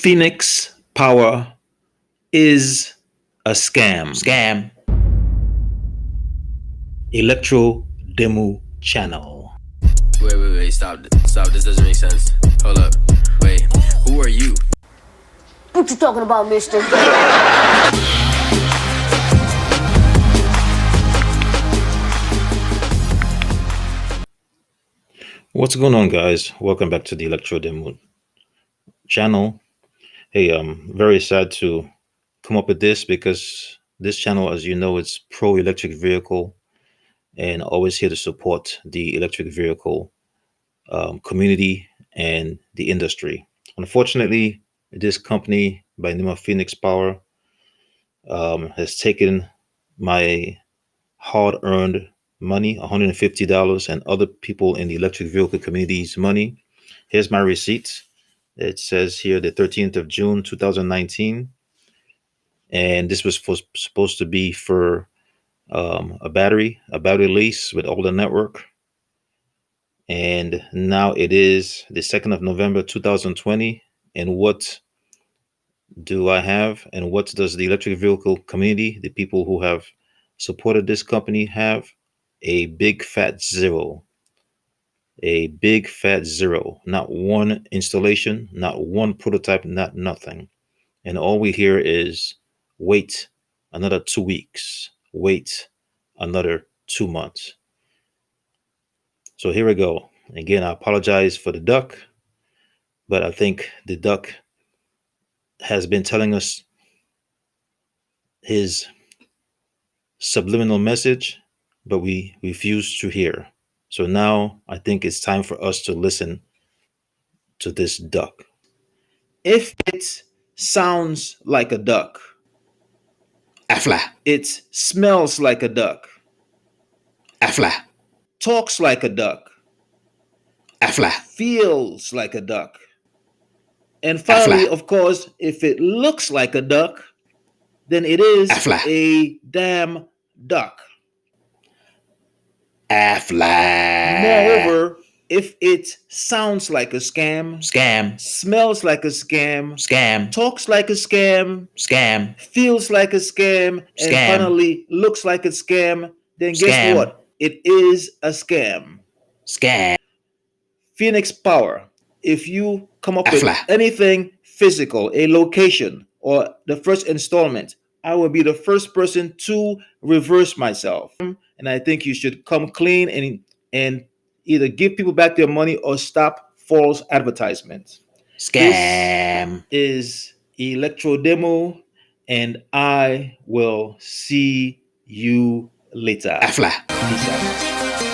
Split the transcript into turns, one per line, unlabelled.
Phoenix Power is a scam. Electro demo channel.
Wait, stop. Stop, this doesn't make sense. Hold up. Wait, who are you?
What you talking about, mister?
What's going on, guys? Welcome back to the Electro demo channel. Hey, I'm very sad to come up with this because this channel, as you know, it's pro electric vehicle and always here to support the electric vehicle community and the industry. Unfortunately, this company by the name of Phoenix Power has taken my hard-earned money, $150, and other people in the electric vehicle community's money. Here's my receipt. It says here the 13th of June, 2019. And this was supposed to be for a battery lease with all the network. And now it is the 2nd of November, 2020. And what do I have? And what does the electric vehicle community, the people who have supported this company, have? A big fat zero. A big fat zero. Not one installation, not one prototype, not nothing. And all we hear is wait another 2 weeks, wait another 2 months. So here we go. Again, I apologize for the duck, but I think the duck has been telling us his subliminal message, but we refuse to hear. So now I think it's time for us to listen to this duck. If it sounds like a duck, afla. It smells like a duck, afla. Talks like a duck, afla. Feels like a duck. And finally, of course, if it looks like a duck, then it is a damn duck. Afla. Moreover, if it sounds like a scam, smells like a scam, talks like a scam, feels like a scam, and finally looks like a scam, then guess what? It is a scam. Phoenix Power. If you come up with anything physical, a location, or the first installment, I will be the first person to reverse myself. And I think you should come clean and either give people back their money or stop false advertisements. Scam. This is Electro Demo, and I will see you later. Peace out.